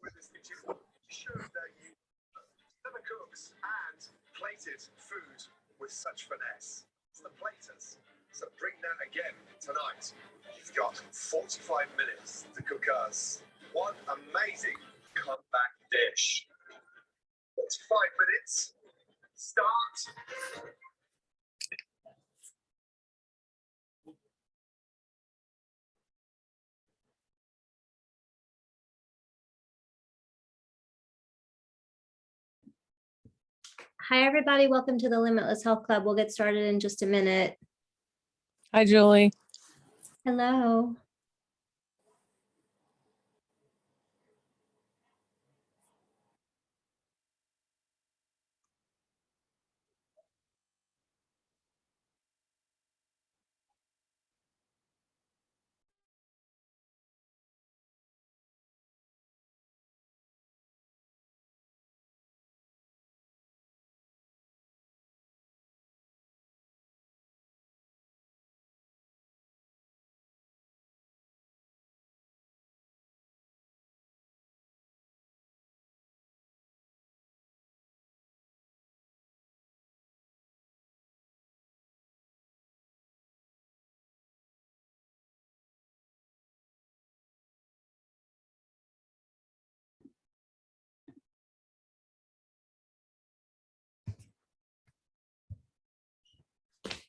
Showed that you never cooks and plated food with such finesse. It's the platers. So bring that again tonight. You've got 45 minutes to cook us one amazing comeback dish. 45 minutes. Start. Hi, everybody. Welcome to the Limitless Health Club. We'll get started in just a minute. Hi, Julie. Hello.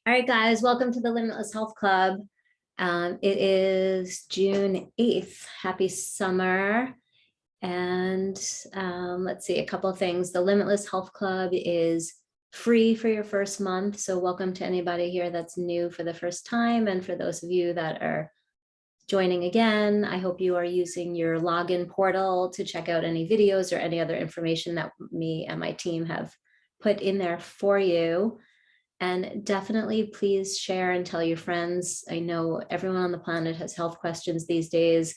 All right, guys, welcome to the Limitless Health Club. It is June 8th. Happy summer. And let's see, a couple of things. The Limitless Health Club is free for your first month. So welcome to anybody here that's new for the first time. And for those of you that are joining again, I hope you are using your login portal to check out any videos or any other information that me and my team have put in there for you. And definitely please share and tell your friends. I know everyone on the planet has health questions these days.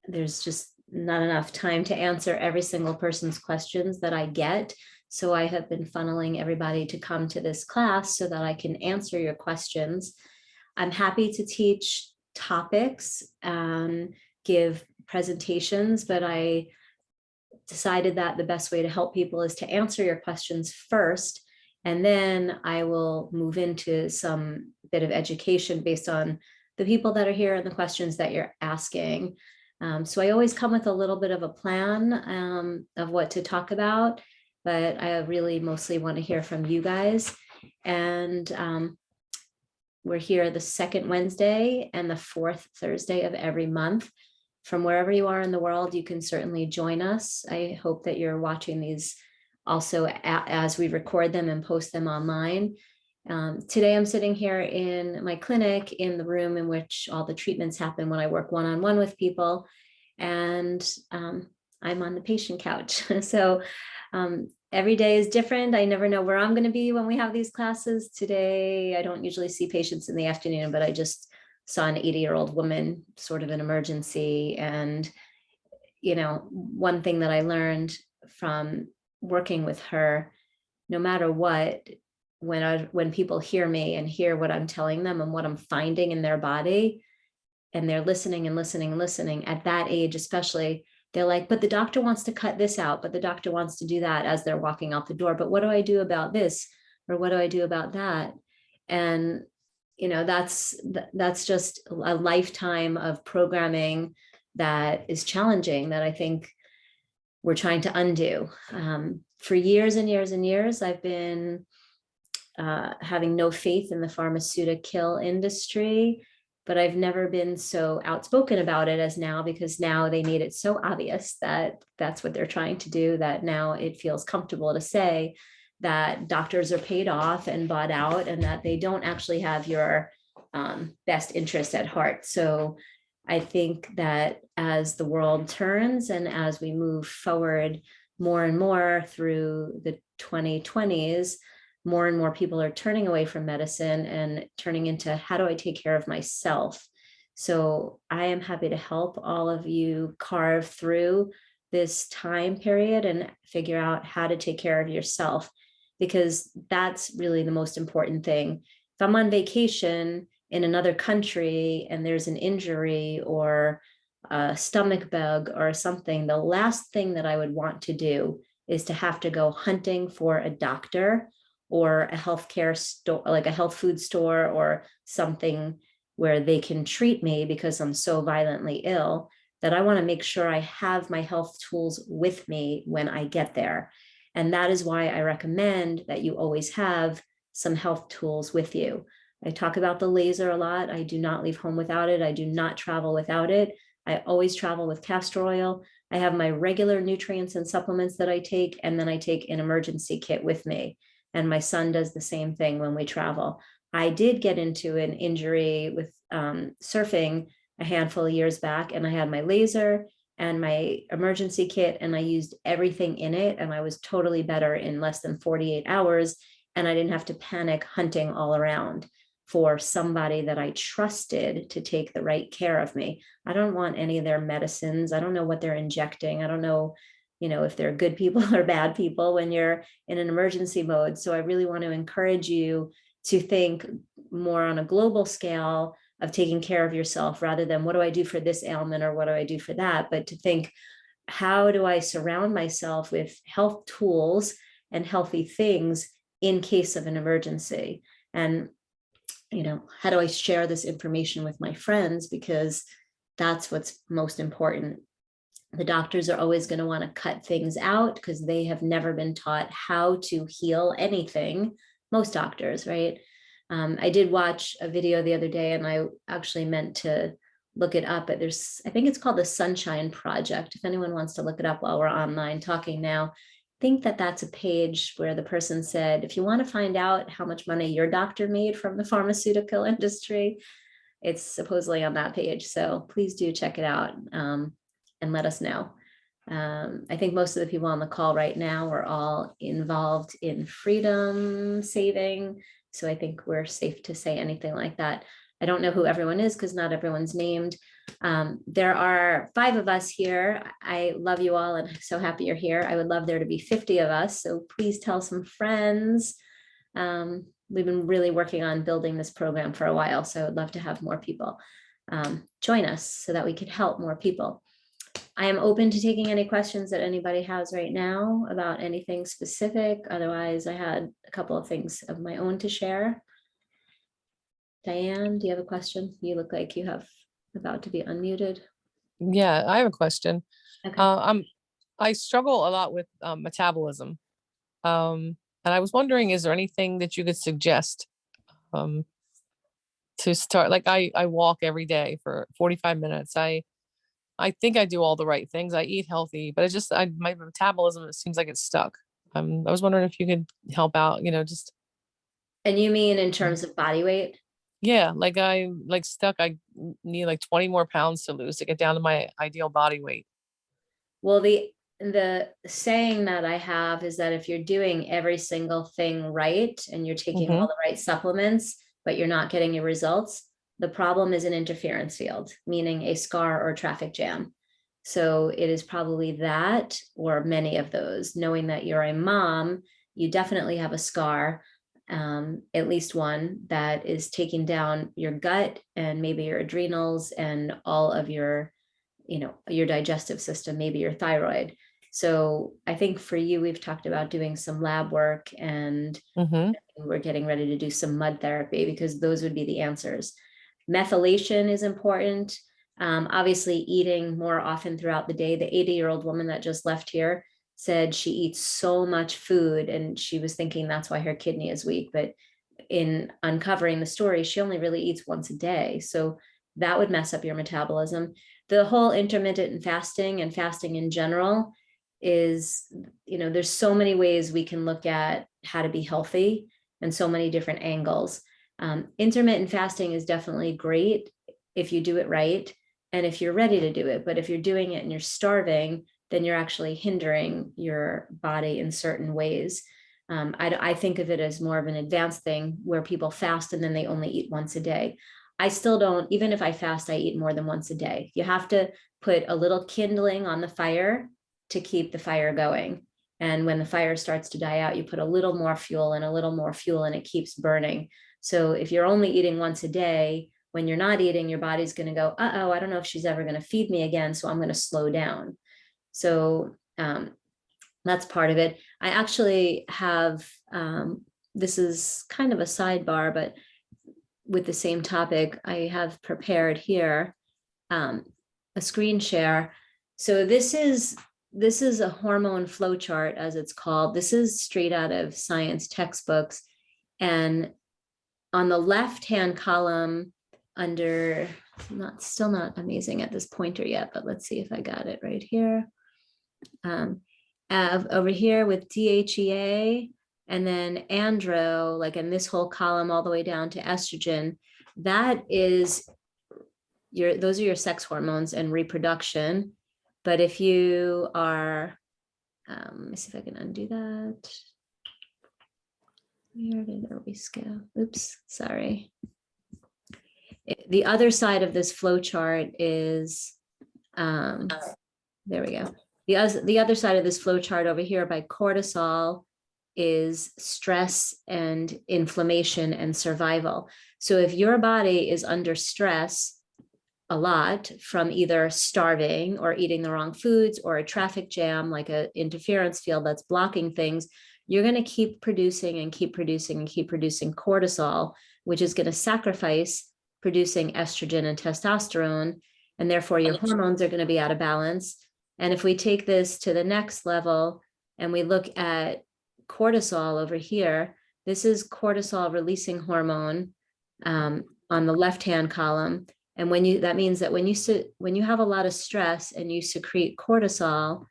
There's just not enough time to answer every single person's questions that I get. So I have been funneling everybody to come to this class so that I can answer your questions. I'm happy to teach topics and give presentations, but I decided that the best way to help people is to answer your questions first. And then I will move into some bit of education based on the people that are here and the questions that you're asking. So I always come with a little bit of a plan of what to talk about, but I really mostly want to hear from you guys. And we're here the second Wednesday and the fourth Thursday of every month. From wherever you are in the world, you can certainly join us. I hope that you're watching these also as we record them and post them online. Today I'm sitting here in my clinic in the room in which all the treatments happen when I work one-on-one with people, and I'm on the patient couch. So every day is different. I never know where I'm going to be when we have these classes. Today I don't usually see patients in the afternoon, but I just saw an 80-year-old woman, sort of an emergency. And you know, one thing that I learned from working with her, no matter what, when people hear me and hear what I'm telling them and what I'm finding in their body, and they're listening and listening and listening at that age, especially, they're like, but the doctor wants to cut this out, but the doctor wants to do that as they're walking out the door. But what do I do about this? Or what do I do about that? And, you know, that's just a lifetime of programming that is challenging, that I think we're trying to undo. For years and years and years, I've been having no faith in the pharmaceutical industry, but I've never been so outspoken about it as now, because now they made it so obvious that that's what they're trying to do, that now it feels comfortable to say that doctors are paid off and bought out and that they don't actually have your best interest at heart. So I think that as the world turns and as we move forward more and more through the 2020s, more and more people are turning away from medicine and turning into, how do I take care of myself? So I am happy to help all of you carve through this time period and figure out how to take care of yourself, because that's really the most important thing. If I'm on vacation in another country and there's an injury or a stomach bug or something, the last thing that I would want to do is to have to go hunting for a doctor or a healthcare store, like a health food store or something where they can treat me because I'm so violently ill, that I want to make sure I have my health tools with me when I get there. And that is why I recommend that you always have some health tools with you. I talk about the laser a lot. I do not leave home without it. I do not travel without it. I always travel with castor oil. I have my regular nutrients and supplements that I take, and then I take an emergency kit with me. And my son does the same thing when we travel. I did get into an injury with surfing a handful of years back, and I had my laser and my emergency kit, and I used everything in it, and I was totally better in less than 48 hours, and I didn't have to panic hunting all around for somebody that I trusted to take the right care of me. I don't want any of their medicines. I don't know what they're injecting. I don't know, if they're good people or bad people when you're in an emergency mode. So I really want to encourage you to think more on a global scale of taking care of yourself rather than what do I do for this ailment or what do I do for that, but to think, how do I surround myself with health tools and healthy things in case of an emergency? And how do I share this information with my friends? Because that's what's most important. The doctors are always going to want to cut things out because they have never been taught how to heal anything. Most doctors, right? I did watch a video the other day, and I actually meant to look it up, but I think it's called the Sunshine Project. If anyone wants to look it up while we're online talking now, think that that's a page where the person said, if you want to find out how much money your doctor made from the pharmaceutical industry, it's supposedly on that page. So please do check it out and let us know. I think most of the people on the call right now are all involved in freedom saving. So I think we're safe to say anything like that. I don't know who everyone is because not everyone's named. There are 5 of us here. I love you all and so happy you're here. I would love there to be 50 of us. So please tell some friends. We've been really working on building this program for a while. So I'd love to have more people join us so that we can help more people. I am open to taking any questions that anybody has right now about anything specific. Otherwise, I had a couple of things of my own to share. Diane, do you have a question? You look like you have about to be unmuted. Yeah, I have a question. Okay. I struggle a lot with metabolism. And I was wondering, is there anything that you could suggest to start? Like I walk every day for 45 minutes. I think I do all the right things. I eat healthy, but my metabolism, it seems like it's stuck. I was wondering if you could help out, just. And you mean in terms of body weight? Yeah, like I'm like stuck. I need like 20 more pounds to lose to get down to my ideal body weight. Well, the saying that I have is that if you're doing every single thing right and you're taking all the right supplements, but you're not getting your results, the problem is an interference field, meaning a scar or traffic jam. So it is probably that or many of those. Knowing that you're a mom, you definitely have a scar, at least one that is taking down your gut and maybe your adrenals and all of your digestive system, maybe your thyroid. So I think for you, we've talked about doing some lab work and we're getting ready to do some mud therapy because those would be the answers. Methylation is important. Obviously eating more often throughout the day. The 80-year-old woman that just left here said she eats so much food and she was thinking that's why her kidney is weak. But in uncovering the story, she only really eats once a day. So that would mess up your metabolism. The whole intermittent fasting and fasting in general is, there's so many ways we can look at how to be healthy and so many different angles. Intermittent fasting is definitely great if you do it right and if you're ready to do it. But if you're doing it and you're starving, then you're actually hindering your body in certain ways. I think of it as more of an advanced thing where people fast and then they only eat once a day. I still don't, even if I fast, I eat more than once a day. You have to put a little kindling on the fire to keep the fire going. And when the fire starts to die out, you put a little more fuel and a little more fuel and it keeps burning. So if you're only eating once a day, when you're not eating, your body's going to go, uh-oh, I don't know if she's ever going to feed me again, so I'm going to slow down. So that's part of it. I actually have, this is kind of a sidebar, but with the same topic, I have prepared here a screen share. So this is a hormone flow chart, as it's called. This is straight out of science textbooks. And on the left-hand column under, still not amazing at this pointer yet, but let's see if I got it right here. Over here with DHEA and then andro, like in this whole column all the way down to estrogen, that is those are your sex hormones and reproduction. But if you are, let me see if I can undo that. Where did we go? Oops, sorry. The other side of this flow chart is, there we go. The other side of this flow chart over here by cortisol is stress and inflammation and survival. So if your body is under stress a lot from either starving or eating the wrong foods or a traffic jam, like an interference field that's blocking things, you're going to keep producing and keep producing and keep producing cortisol, which is going to sacrifice producing estrogen and testosterone. And therefore your hormones are going to be out of balance. And if we take this to the next level and we look at cortisol over here, this is cortisol releasing hormone on the left-hand column. And that means that when you have a lot of stress and you secrete cortisol,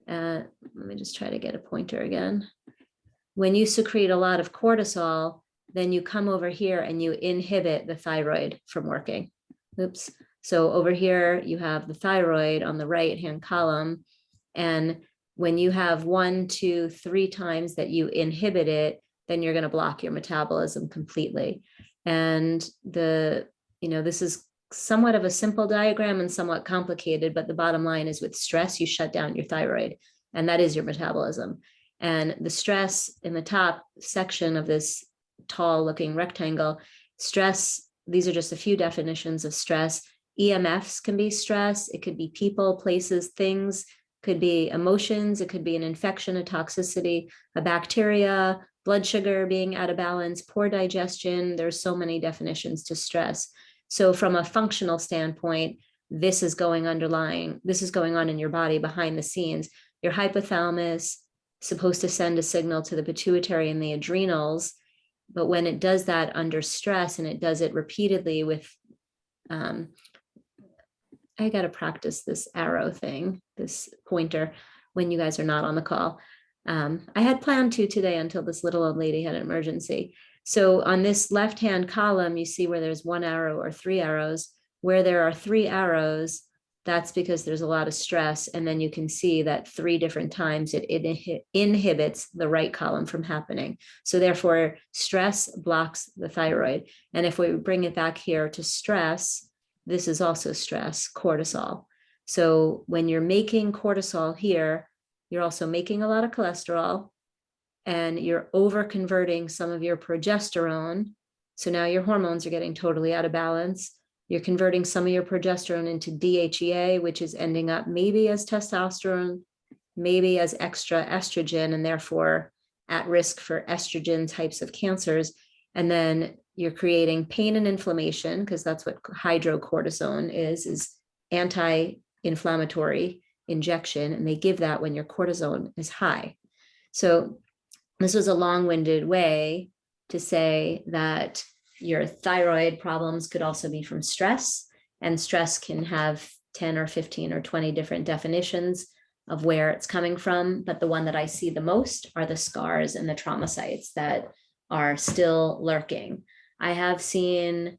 let me just try to get a pointer again. When you secrete a lot of cortisol, then you come over here and you inhibit the thyroid from working. Oops. So over here, you have the thyroid on the right-hand column. And when you have 1, 2, 3 times that you inhibit it, then you're going to block your metabolism completely. And this is somewhat of a simple diagram and somewhat complicated, but the bottom line is with stress, you shut down your thyroid, and that is your metabolism. And the stress in the top section of this tall looking rectangle, stress, these are just a few definitions of stress. EMFs can be stress. It could be people, places, things, could be emotions. It could be an infection, a toxicity, a bacteria, blood sugar being out of balance, poor digestion. There's so many definitions to stress. So from a functional standpoint, this is going on in your body behind the scenes. Your hypothalamus supposed to send a signal to the pituitary and the adrenals. But when it does that under stress, and it does it repeatedly with, I got to practice this arrow thing, this pointer, when you guys are not on the call. I had planned to today until this little old lady had an emergency. So on this left-hand column, you see where there's 1 arrow or 3 arrows. Where there are 3 arrows, that's because there's a lot of stress. And then you can see that 3 different times it inhibits the right column from happening. So therefore, stress blocks the thyroid. And if we bring it back here to stress, this is also stress, cortisol. So when you're making cortisol here, you're also making a lot of cholesterol, and you're over converting some of your progesterone. So now your hormones are getting totally out of balance. You're converting some of your progesterone into DHEA, which is ending up maybe as testosterone, maybe as extra estrogen, and therefore at risk for estrogen types of cancers. And then you're creating pain and inflammation, because that's what hydrocortisone is anti-inflammatory injection. And they give that when your cortisone is high. So this was a long-winded way to say that your thyroid problems could also be from stress, and stress can have 10 or 15 or 20 different definitions of where it's coming from. But the one that I see the most are the scars and the trauma sites that are still lurking. I have seen,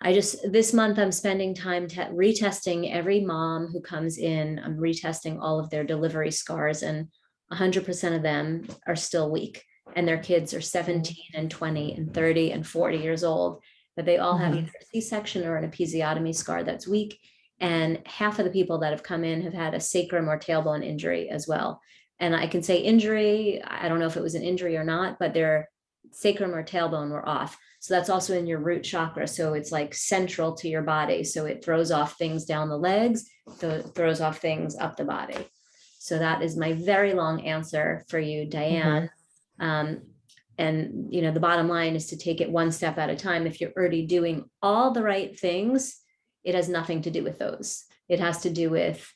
this month I'm spending time retesting every mom who comes in. I'm retesting all of their delivery scars, and 100% of them are still weak. And their kids are 17 and 20 and 30 and 40 years old, but they all have either a C-section or an episiotomy scar that's weak. And half of the people that have come in have had a sacrum or tailbone injury as well. And I can say injury, I don't know if it was an injury or not, but sacrum or tailbone were off. So that's also in your root chakra. So it's like central to your body. So it throws off things down the legs, throws off things up the body. So that is my very long answer for you, Diane. And the bottom line is to take it one step at a time. If you're already doing all the right things, it has nothing to do with those. It has to do with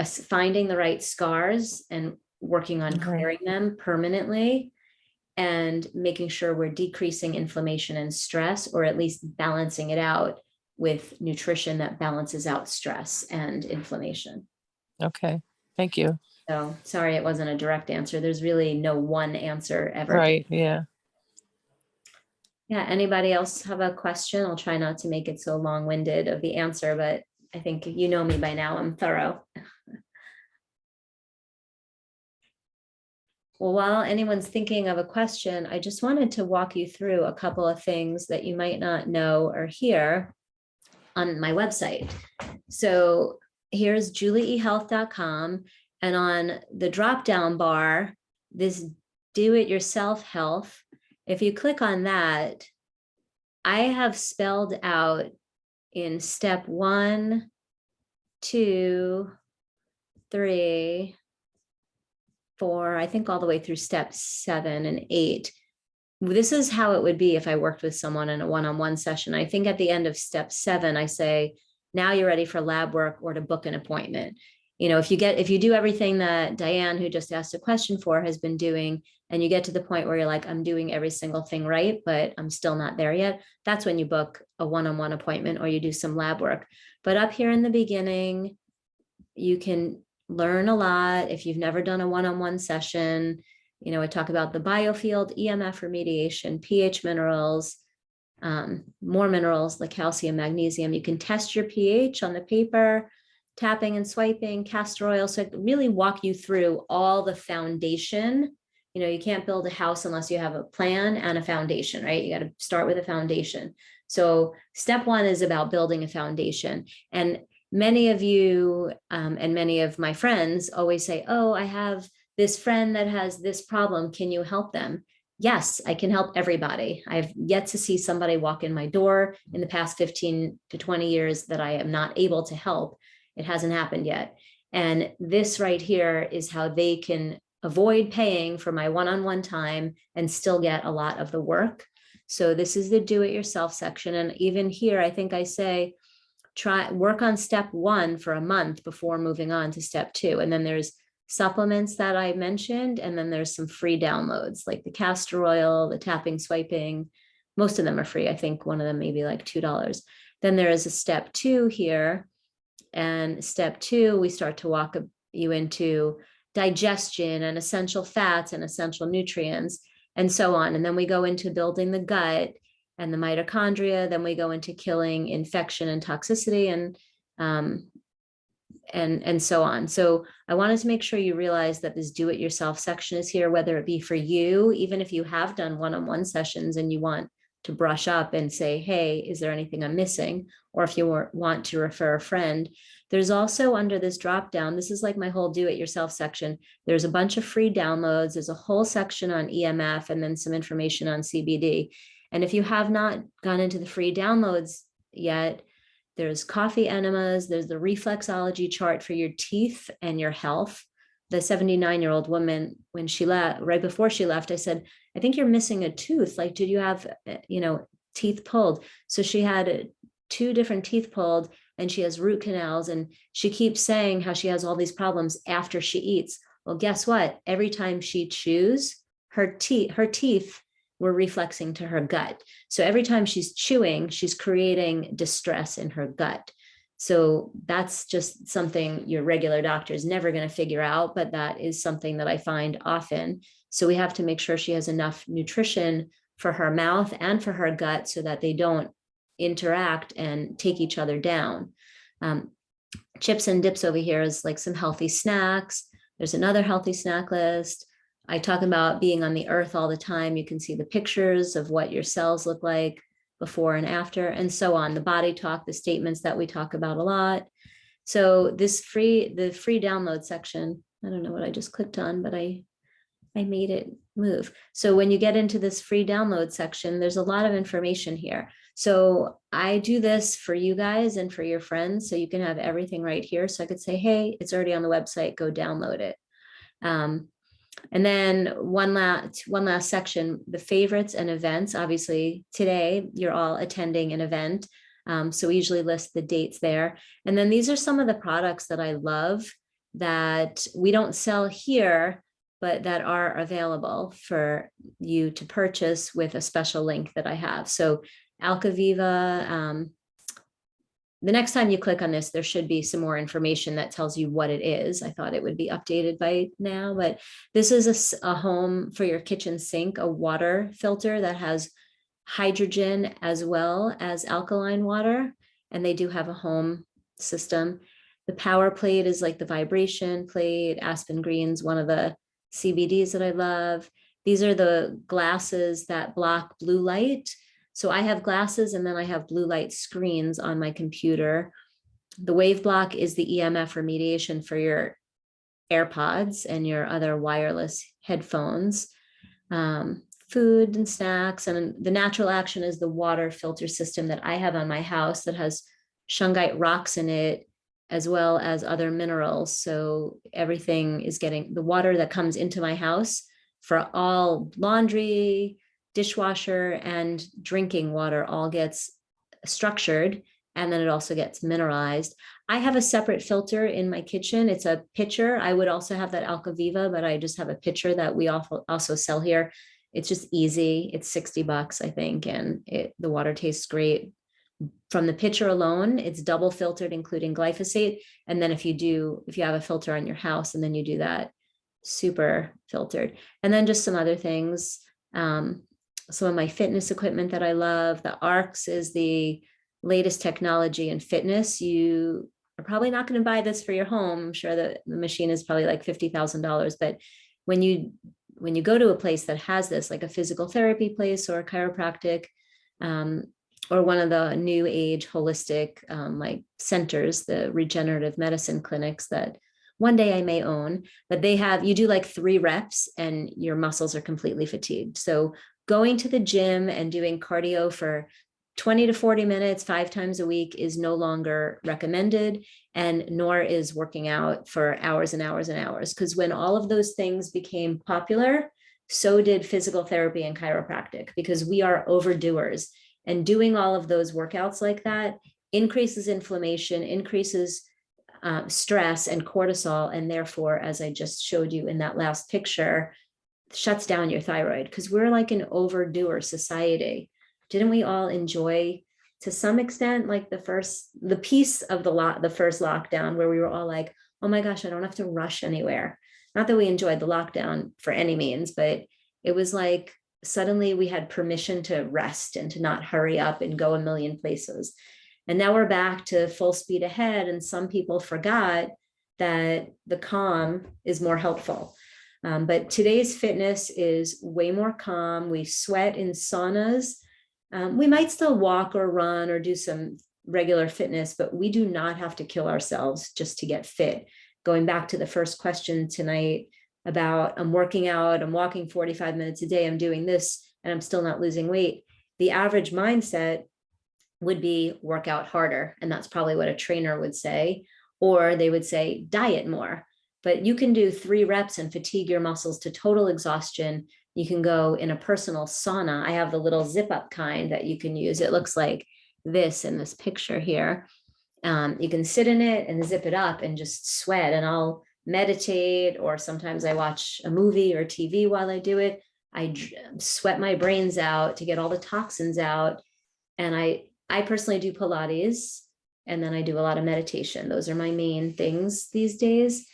finding the right scars and working on clearing them permanently, and making sure we're decreasing inflammation and stress, or at least balancing it out with nutrition that balances out stress and inflammation. Okay, thank you. So sorry, it wasn't a direct answer. There's really no one answer ever. Right, yeah. Yeah, anybody else have a question? I'll try not to make it so long-winded of the answer, but I think you know me by now, I'm thorough. Well, while anyone's thinking of a question, I just wanted to walk you through a couple of things that you might not know or hear on my website. So here's juliehealth.com, and on the drop-down bar, this do-it-yourself health, if you click on that, I have spelled out in step 1, 2, 3, 4, I think all the way through step 7 and 8. This is how it would be if I worked with someone in a one-on-one session. I think at the end of step 7, I say, now you're ready for lab work or to book an appointment. If you do everything that Diane, who just asked a question for, has been doing, and you get to the point where you're like, I'm doing every single thing right, but I'm still not there yet, that's when you book a one-on-one appointment or you do some lab work. But up here in the beginning, you can learn a lot. If you've never done a one-on-one session, I talk about the biofield, EMF remediation, pH minerals, more minerals like calcium, magnesium. You can test your pH on the paper, tapping and swiping, castor oil. So I really walk you through all the foundation. You can't build a house unless you have a plan and a foundation, right? You got to start with a foundation. So step 1 is about building a foundation. And many of you and many of my friends always say, oh, I have this friend that has this problem. Can you help them? Yes, I can help everybody. I've yet to see somebody walk in my door in the past 15 to 20 years that I am not able to help. It hasn't happened yet. And this right here is how they can avoid paying for my one-on-one time and still get a lot of the work. So this is the do-it-yourself section. And even here, I think I say, work on step 1 for a month before moving on to step 2. And then there's supplements that I mentioned. And then there's some free downloads like the castor oil, the tapping, swiping. Most of them are free. I think one of them may be like $2. Then there is a step 2 here. And step 2, we start to walk you into digestion and essential fats and essential nutrients and so on. And then we go into building the gut and the mitochondria. Then we go into killing infection and toxicity and so on. So I wanted to make sure you realize that this do-it-yourself section is here, whether it be for you, even if you have done one-on-one sessions and you want to brush up and say, hey, is there anything I'm missing? Or if you want to refer a friend, there's also under this drop down, this is like my whole do-it-yourself section. There's a bunch of free downloads. There's a whole section on EMF and then some information on CBD. And if you have not gone into the free downloads yet, there's coffee enemas, there's the reflexology chart for your teeth and your health. The 79-year-old woman, when she left, right before she left, I said, I think you're missing a tooth. Like, did you have, teeth pulled? So she had 2 different teeth pulled and she has root canals. And she keeps saying how she has all these problems after she eats. Well, guess what? Every time she chews, her teeth were reflexing to her gut. So every time she's chewing, she's creating distress in her gut. So that's just something your regular doctor is never going to figure out, but that is something that I find often. So we have to make sure she has enough nutrition for her mouth and for her gut so that they don't interact and take each other down. Chips and dips over here is like some healthy snacks. There's another healthy snack list. I talk about being on the earth all the time. You can see the pictures of what your cells look like before and after, and so on. The body talk, the statements that we talk about a lot. So the free download section, I don't know what I just clicked on, but I made it move. So when you get into this free download section, there's a lot of information here. So I do this for you guys and for your friends, so you can have everything right here. So I could say, hey, it's already on the website, go download it. And then one last section, the favorites and events. Obviously, today you're all attending an event. So we usually list the dates there. And then these are some of the products that I love that we don't sell here, but that are available for you to purchase with a special link that I have. So Alcaviva, the next time you click on this, there should be some more information that tells you what it is. I thought it would be updated by now, but this is a home for your kitchen sink, a water filter that has hydrogen as well as alkaline water. And they do have a home system. The power plate is like the vibration plate. Aspen Green's one of the CBDs that I love. These are the glasses that block blue light. So I have glasses and then I have blue light screens on my computer. The Wave Block is the EMF remediation for your AirPods and your other wireless headphones. Food and snacks, and the Natural Action is the water filter system that I have on my house that has shungite rocks in it, as well as other minerals. So everything is getting the water that comes into my house for all laundry, dishwasher, and drinking water all gets structured, and then it also gets mineralized. I have a separate filter in my kitchen. It's a pitcher. I would also have that Alcaviva, but I just have a pitcher that we also sell here. It's just easy. It's $60, I think, and the water tastes great. From the pitcher alone, it's double filtered, including glyphosate. And then if you have a filter on your house, and then you do that, super filtered. And then just some other things. Some of my fitness equipment that I love. The ARX is the latest technology in fitness. You are probably not going to buy this for your home. I'm sure that the machine is probably like $50,000, but when you go to a place that has this, like a physical therapy place or a chiropractic, or one of the new age holistic like centers, the regenerative medicine clinics that one day I may own, but you do like 3 reps and your muscles are completely fatigued. So going to the gym and doing cardio for 20 to 40 minutes, 5 times a week is no longer recommended, and nor is working out for hours and hours and hours. Because when all of those things became popular, so did physical therapy and chiropractic, because we are overdoers. And doing all of those workouts like that increases inflammation, increases stress and cortisol, and therefore, as I just showed you in that last picture, shuts down your thyroid, because we're like an overdoer society. Didn't we all enjoy, to some extent, like the piece of the first lockdown where we were all like, oh my gosh, I don't have to rush anywhere. Not that we enjoyed the lockdown for any means, but it was like suddenly we had permission to rest and to not hurry up and go a million places. And now we're back to full speed ahead. And some people forgot that the calm is more helpful. But today's fitness is way more calm. We sweat in saunas. We might still walk or run or do some regular fitness, but we do not have to kill ourselves just to get fit. Going back to the first question tonight about I'm working out, I'm walking 45 minutes a day, I'm doing this, and I'm still not losing weight. The average mindset would be work out harder. And that's probably what a trainer would say, or they would say diet more. But you can do 3 reps and fatigue your muscles to total exhaustion. You can go in a personal sauna. I have the little zip up kind that you can use. It looks like this in this picture here. You can sit in it and zip it up and just sweat, and I'll meditate, or sometimes I watch a movie or TV while I do it. I sweat my brains out to get all the toxins out. And I personally do Pilates, and then I do a lot of meditation. Those are my main things these days.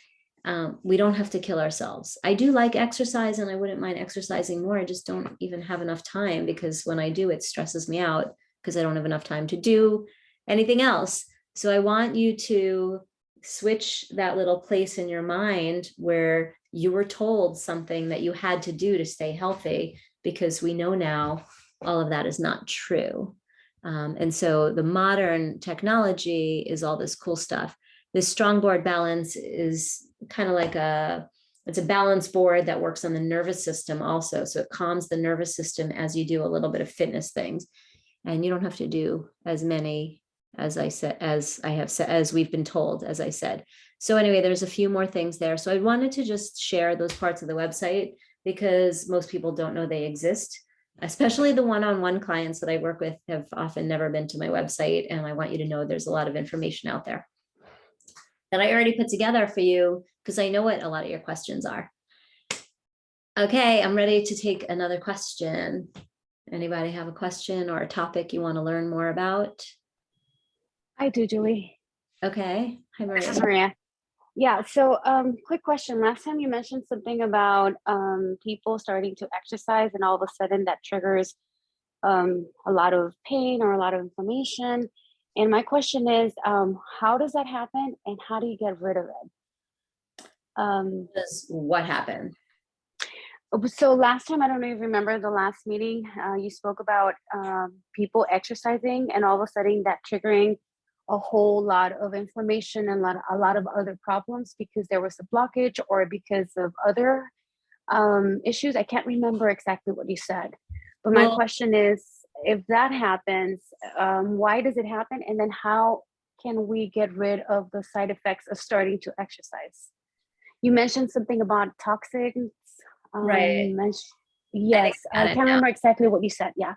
We don't have to kill ourselves. I do like exercise, and I wouldn't mind exercising more. I just don't even have enough time, because when I do, it stresses me out because I don't have enough time to do anything else. So I want you to switch that little place in your mind where you were told something that you had to do to stay healthy, because we know now all of that is not true. And so the modern technology is all this cool stuff. This strong board balance is kind of like a it's a balance board that works on the nervous system also. So it calms the nervous system as you do a little bit of fitness things. And you don't have to do as many, as I said, as we've been told, as I said. So anyway, there's a few more things there. So I wanted to just share those parts of the website because most people don't know they exist, especially the one-on-one clients that I work with have often never been to my website. And I want you to know there's a lot of information out there that I already put together for you because I know what a lot of your questions are. Okay, I'm ready to take another question. Anybody have a question or a topic you want to learn more about? I do, Julie. Okay, hi This is Maria. Maria. Yeah, so quick question. Last time you mentioned something about people starting to exercise and all of a sudden that triggers a lot of pain or a lot of inflammation. And my question is, how does that happen and how do you get rid of it? What happened? So last time, I don't know if you remember the last meeting, you spoke about people exercising and all of a sudden that triggering a whole lot of inflammation and a lot of other problems because there was a blockage or because of other issues. I can't remember exactly what you said, but my question is, if that happens, why does it happen? And then how can we get rid of the side effects of starting to exercise? You mentioned something about toxins. Right. Yes, I can't remember exactly what you said. Yeah.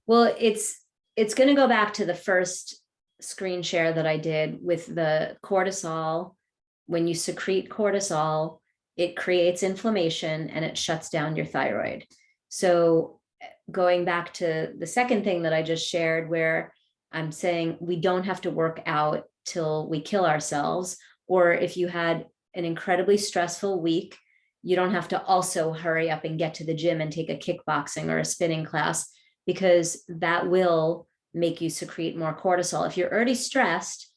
Well, it's going to go back to the first screen share that I did with the cortisol. When you secrete cortisol, it creates inflammation and it shuts down your thyroid. So going back to the second thing that I just shared, where I'm saying we don't have to work out till we kill ourselves, or if you had an incredibly stressful week, you don't have to also hurry up and get to the gym and take a kickboxing or a spinning class, because that will make you secrete more cortisol. If you're already stressed,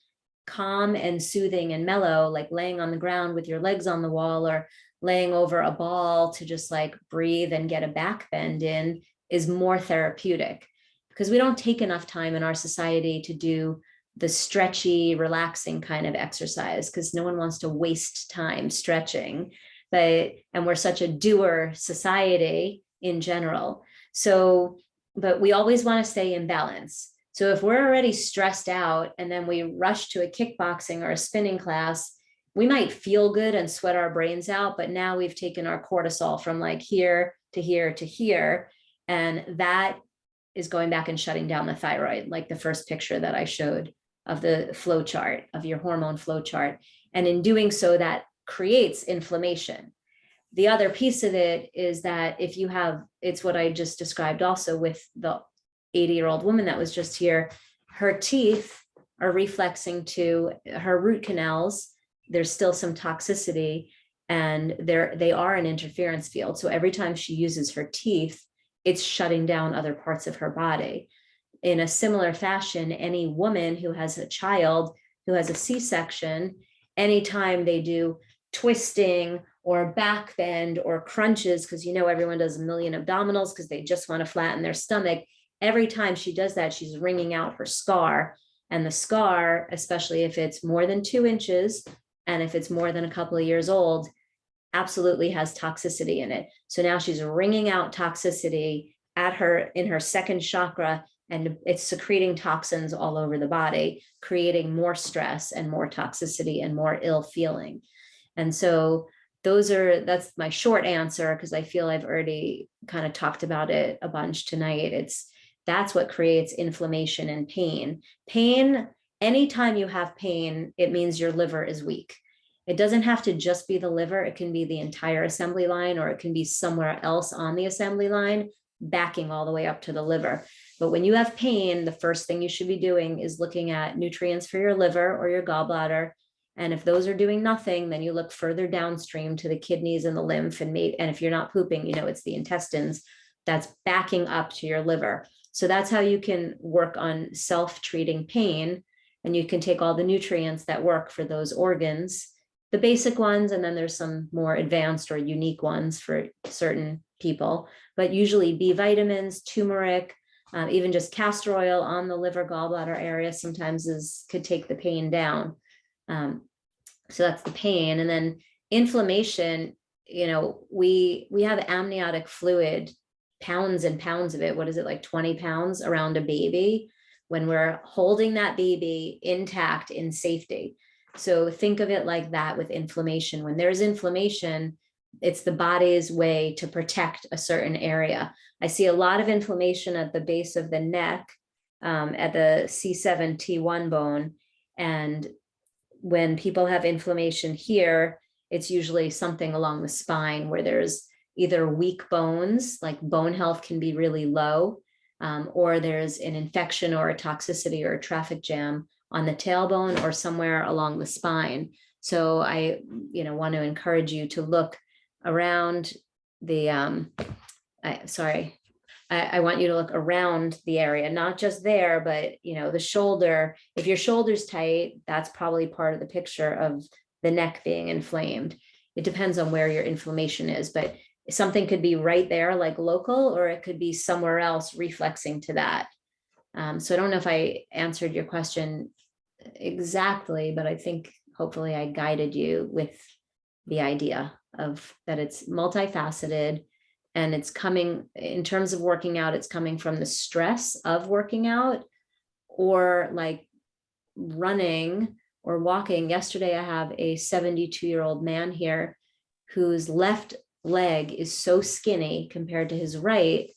calm and soothing and mellow, like laying on the ground with your legs on the wall or laying over a ball to just like breathe and get a back bend in, is more therapeutic, because we don't take enough time in our society to do the stretchy, relaxing kind of exercise, because no one wants to waste time stretching. And we're such a doer society in general. So, but we always want to stay in balance. So if we're already stressed out and then we rush to a kickboxing or a spinning class, we might feel good and sweat our brains out, but now we've taken our cortisol from like here to here to here. And that is going back and shutting down the thyroid, like the first picture that I showed of the flow chart, of your hormone flow chart. And in doing so, that creates inflammation. The other piece of it is that if you have, it's what I just described also with the 80-year-old woman that was just here, her teeth are reflexing to her root canals. There's still some toxicity and they are an interference field. So every time she uses her teeth, it's shutting down other parts of her body. In a similar fashion, any woman who has a child who has a C-section, anytime they do twisting or back bend or crunches, because you know everyone does a million abdominals because they just want to flatten their stomach. Every time she does that, she's wringing out her scar. And the scar, especially if it's more than 2 inches and if it's more than a couple of years old, absolutely has toxicity in it. So now she's wringing out toxicity in her second chakra, and it's secreting toxins all over the body, creating more stress and more toxicity and more ill feeling. And so that's my short answer, because I feel I've already kind of talked about it a bunch tonight. That's what creates inflammation and pain. Pain, anytime you have pain, it means your liver is weak. It doesn't have to just be the liver. It can be the entire assembly line, or it can be somewhere else on the assembly line, backing all the way up to the liver. But when you have pain, the first thing you should be doing is looking at nutrients for your liver or your gallbladder. And if those are doing nothing, then you look further downstream to the kidneys and the lymph. And if you're not pooping, it's the intestines that's backing up to your liver. So that's how you can work on self-treating pain. And you can take all the nutrients that work for those organs, the basic ones, and then there's some more advanced or unique ones for certain people. But usually B vitamins, turmeric, even just castor oil on the liver gallbladder area sometimes could take the pain down. So that's the pain. And then inflammation, we have amniotic fluid, pounds and pounds of it. What is it, like 20 pounds around a baby when we're holding that baby intact in safety. So think of it like that with inflammation. When there's inflammation, it's the body's way to protect a certain area. I see a lot of inflammation at the base of the neck, at the C7-T1 bone. And when people have inflammation here, it's usually something along the spine where there's either weak bones, like bone health can be really low, or there's an infection or a toxicity or a traffic jam on the tailbone or somewhere along the spine. So I, want to encourage you to look around the, I want you to look around the area, not just there, but the shoulder. If your shoulder's tight, that's probably part of the picture of the neck being inflamed. It depends on where your inflammation is, but something could be right there, like local, or it could be somewhere else reflexing to that. So I don't know if I answered your question exactly, but I think hopefully I guided you with the idea of that it's multifaceted, and it's coming in terms of working out, it's coming from the stress of working out or like running or walking. Yesterday, I have a 72-year-old man here whose left leg is so skinny compared to his right.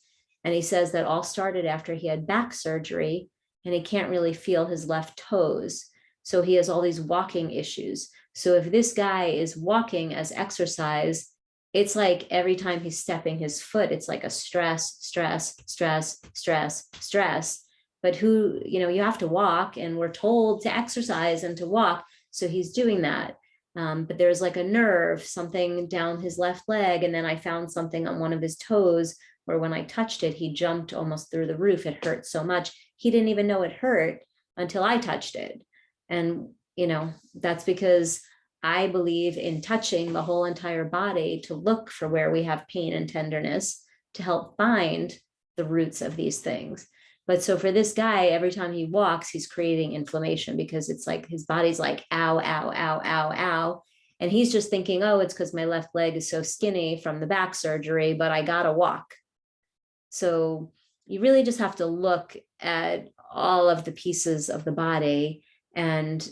And he says that all started after he had back surgery and he can't really feel his left toes. So he has all these walking issues. So if this guy is walking as exercise, it's like every time he's stepping his foot, it's like a stress, stress, stress, stress, stress. But you have to walk, and we're told to exercise and to walk. So he's doing that. But there's like a nerve, something down his left leg. And then I found something on one of his toes where when I touched it, he jumped almost through the roof. It hurt so much. He didn't even know it hurt until I touched it. And, that's because I believe in touching the whole entire body to look for where we have pain and tenderness to help find the roots of these things. But so for this guy, every time he walks, he's creating inflammation because it's like his body's like, ow, ow, ow, ow, ow. And he's just thinking, oh, it's because my left leg is so skinny from the back surgery, but I gotta walk. So you really just have to look at all of the pieces of the body and,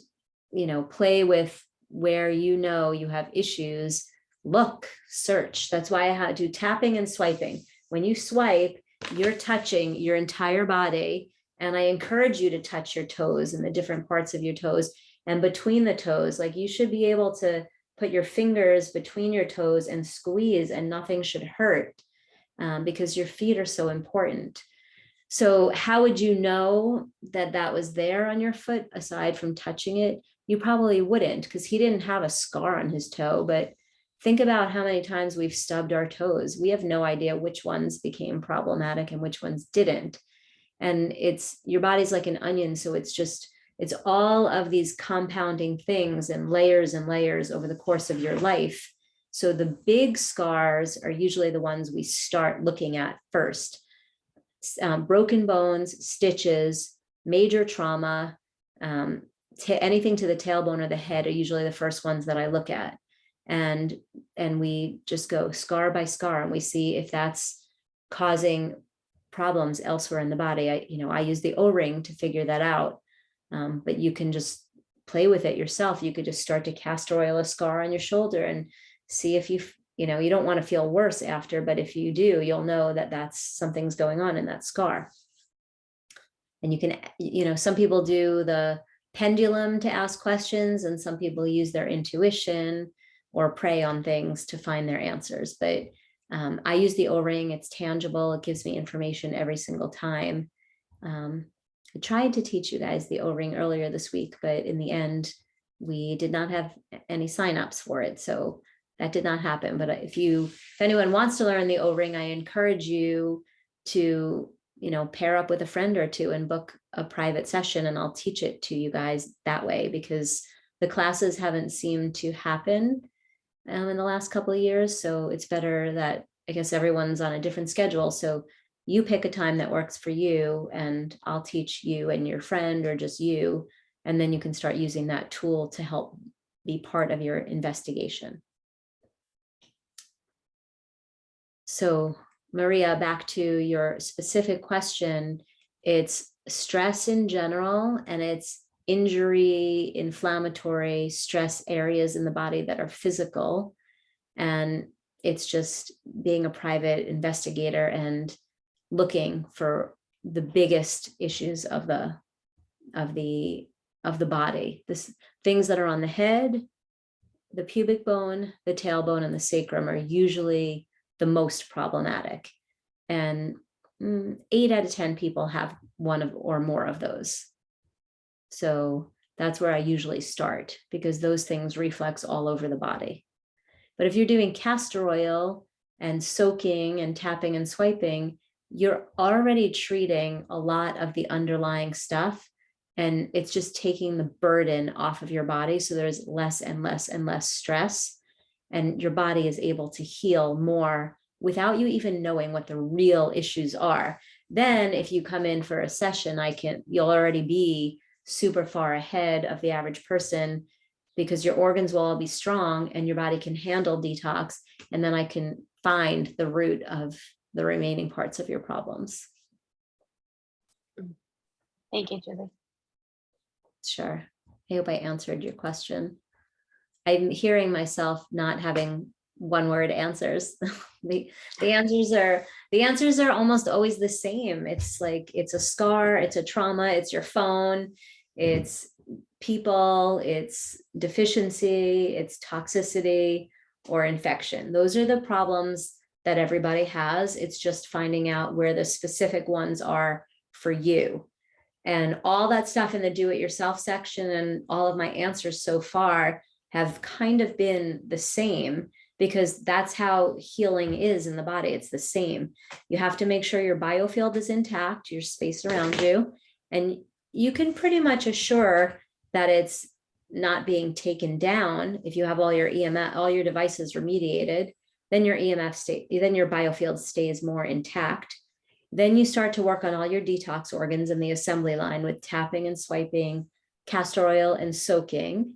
play with where you have issues. Look, search. That's why I do tapping and swiping. When you swipe, you're touching your entire body. And I encourage you to touch your toes and the different parts of your toes and between the toes. Like you should be able to put your fingers between your toes and squeeze, and nothing should hurt because your feet are so important. So how would you know that that was there on your foot aside from touching it? You probably wouldn't, because he didn't have a scar on his toe, but think about how many times we've stubbed our toes. We have no idea which ones became problematic and which ones didn't. And your body's like an onion. So it's all of these compounding things and layers over the course of your life. So the big scars are usually the ones we start looking at first. Broken bones, stitches, major trauma, anything to the tailbone or the head are usually the first ones that I look at. And we just go scar by scar, and we see if that's causing problems elsewhere in the body. I use the O-ring to figure that out. But you can just play with it yourself. You could just start to castor oil a scar on your shoulder and see if you don't want to feel worse after, but if you do, you'll know that that's something's going on in that scar. And you can, some people do the pendulum to ask questions, and some people use their intuition or pray on things to find their answers. But I use the O-ring. It's tangible. It gives me information every single time. I tried to teach you guys the O-ring earlier this week, but in the end, we did not have any signups for it. So that did not happen. But if anyone wants to learn the O-ring, I encourage you to, pair up with a friend or two and book a private session, and I'll teach it to you guys that way, because the classes haven't seemed to happen in the last couple of years. So it's better that, I guess, everyone's on a different schedule. So you pick a time that works for you, and I'll teach you and your friend, or just you, and then you can start using that tool to help be part of your investigation. So Maria, back to your specific question, it's stress in general, and it's injury, inflammatory stress areas in the body that are physical. And it's just being a private investigator and looking for the biggest issues of the body. This things that are on the head, the pubic bone, the tailbone, and the sacrum are usually the most problematic. And 8 out of 10 people have one of or more of those. So that's where I usually start, because those things reflex all over the body. But if you're doing castor oil and soaking and tapping and swiping, you're already treating a lot of the underlying stuff, and it's just taking the burden off of your body. So there's less and less and less stress, and your body is able to heal more without you even knowing what the real issues are. Then if you come in for a session, you'll already be super far ahead of the average person, because your organs will all be strong and your body can handle detox. And then I can find the root of the remaining parts of your problems. Thank you, Julie. Sure. I hope I answered your question. I'm hearing myself not having one word answers. The answers are almost always the same. It's like, it's a scar, it's a trauma, it's your phone, it's people, it's deficiency, it's toxicity or infection. Those are the problems that everybody has. It's just finding out where the specific ones are for you. And all that stuff in the do-it-yourself section and all of my answers so far have kind of been the same, because that's how healing is in the body. It's the same. You have to make sure your biofield is intact, your space around you, and you can pretty much assure that it's not being taken down. If you have all your EMF, all your devices remediated, then your then your biofield stays more intact. Then you start to work on all your detox organs in the assembly line with tapping and swiping, castor oil and soaking.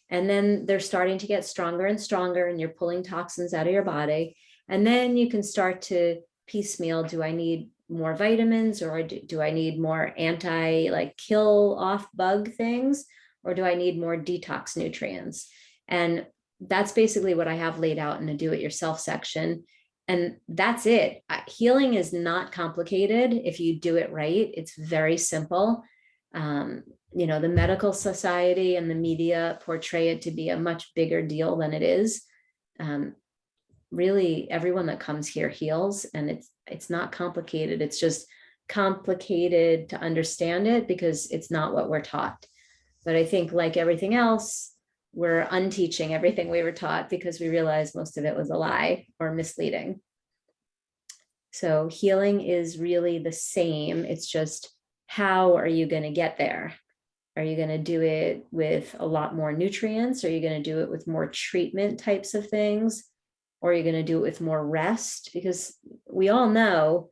And then they're starting to get stronger and stronger, and you're pulling toxins out of your body. And then you can start to piecemeal, do I need more vitamins, or do I need more kill off bug things, or do I need more detox nutrients? And that's basically what I have laid out in the do-it-yourself section. And that's it. Healing is not complicated if you do it right. It's very simple. The medical society and the media portray it to be a much bigger deal than it is. Really, everyone that comes here heals, and it's not complicated. It's just complicated to understand it because it's not what we're taught. But I think, like everything else, we're unteaching everything we were taught because we realized most of it was a lie or misleading. So healing is really the same. It's just, how are you going to get there? Are you going to do it with a lot more nutrients? Are you going to do it with more treatment types of things? Or are you going to do it with more rest? Because we all know,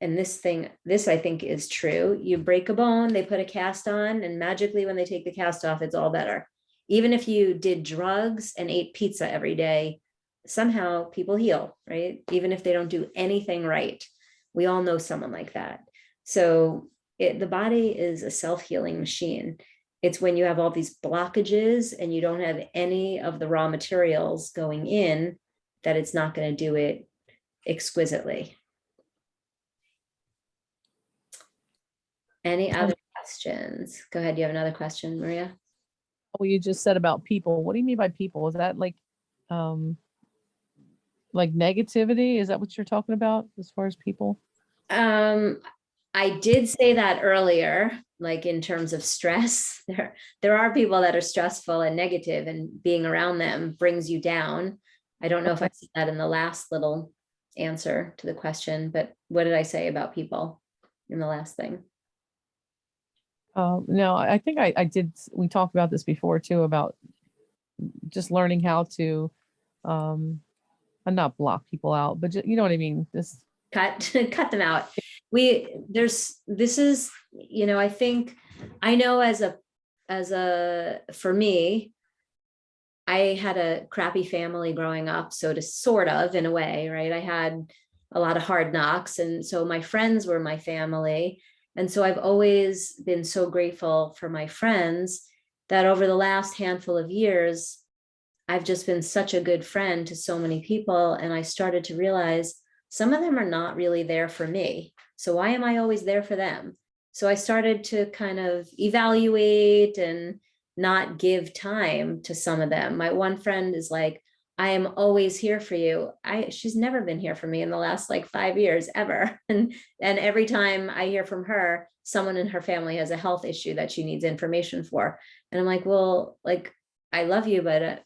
and this I think is true, you break a bone, they put a cast on, and magically when they take the cast off, it's all better. Even if you did drugs and ate pizza every day, somehow people heal, right? Even if they don't do anything right. We all know someone like that. So the body is a self-healing machine. It's when you have all these blockages and you don't have any of the raw materials going in that it's not going to do it exquisitely. Any other questions? Go ahead. You have another question, Maria? What you just said about people. What do you mean by people? Is that like negativity? Is that what you're talking about as far as people? I did say that earlier, like in terms of stress. There are people that are stressful and negative, and being around them brings you down. I don't know if I said that in the last little answer to the question, but what did I say about people in the last thing? No, I think I did. We talked about this before too, about just learning how to not block people out, but just, you know what I mean? Just cut them out. I think, I know for me, I had a crappy family growing up, so to sort of in a way, right? I had a lot of hard knocks. And so my friends were my family. And so I've always been so grateful for my friends that over the last handful of years, I've just been such a good friend to so many people. And I started to realize some of them are not really there for me. So why am I always there for them? So I started to kind of evaluate and not give time to some of them. My one friend is like, I am always here for you. She's never been here for me in the last like 5 years ever. And every time I hear from her, someone in her family has a health issue that she needs information for. And I'm like, well, like, I love you, but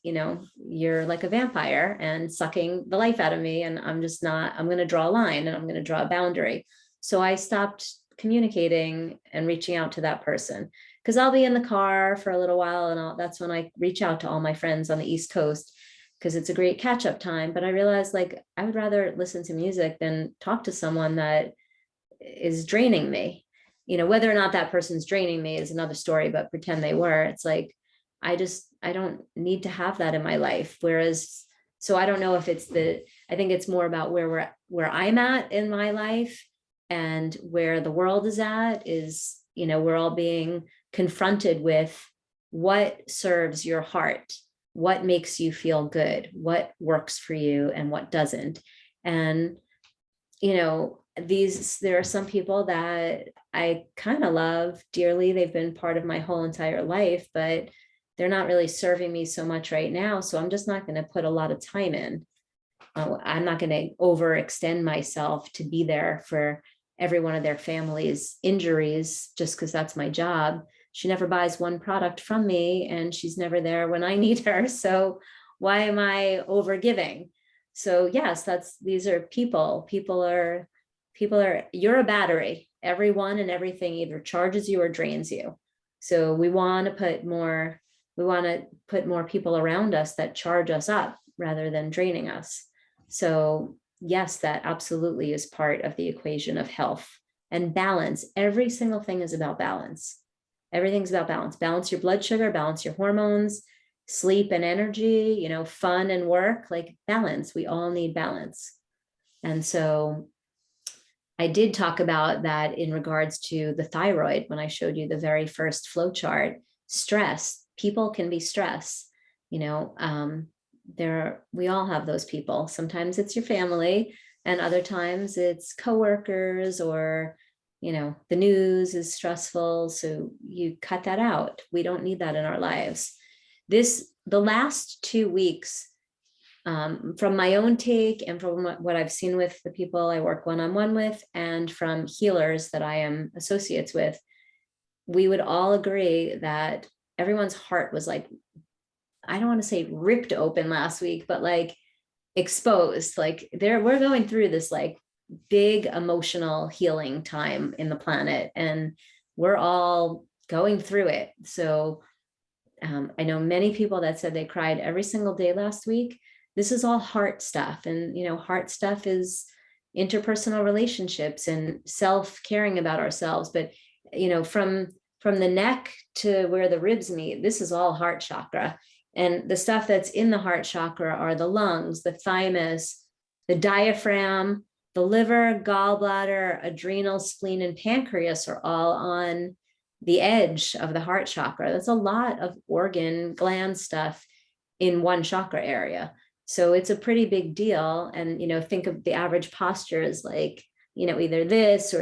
you're like a vampire and sucking the life out of me. And I'm just not, I'm going to draw a line and I'm going to draw a boundary. So I stopped communicating and reaching out to that person because I'll be in the car for a little while and that's when I reach out to all my friends on the East Coast because it's a great catch up time. But I realized like I would rather listen to music than talk to someone that is draining me. Whether or not that person's draining me is another story, but pretend they were. It's like, I don't need to have that in my life. Whereas, so I don't know if I think it's more about where I'm at in my life and where the world is at is, we're all being confronted with what serves your heart, what makes you feel good, what works for you and what doesn't. And, there are some people that I kind of love dearly. They've been part of my whole entire life, but they're not really serving me so much right now. So I'm just not going to put a lot of time in. I'm not going to overextend myself to be there for every one of their family's injuries just because that's my job. She never buys one product from me and she's never there when I need her. So why am I over giving? So yes, these are people. People are, you're a battery. Everyone and everything either charges you or drains you. So we want to put more people around us that charge us up rather than draining us. So yes, that absolutely is part of the equation of health and balance. Every single thing is about balance. Everything's about balance. Balance your blood sugar, balance your hormones, sleep and energy, fun and work, like balance. We all need balance. And so I did talk about that in regards to the thyroid when I showed you the very first flow chart. Stress, people can be stressed, we all have those people. Sometimes it's your family and other times it's coworkers or, the news is stressful. So you cut that out. We don't need that in our lives. The last 2 weeks, from my own take and from what I've seen with the people I work one-on-one with and from healers that I am associates with, we would all agree that everyone's heart was like, I don't want to say ripped open last week, but like exposed, like we're going through this like big emotional healing time in the planet and we're all going through it. So I know many people that said they cried every single day last week. This is all heart stuff. And, heart stuff is interpersonal relationships and self-caring about ourselves. But, from the neck to where the ribs meet, this is all heart chakra. And the stuff that's in the heart chakra are the lungs, the thymus, the diaphragm, the liver, gallbladder, adrenal, spleen, and pancreas are all on the edge of the heart chakra. That's a lot of organ gland stuff in one chakra area. So it's a pretty big deal. And, think of the average posture as like, either this,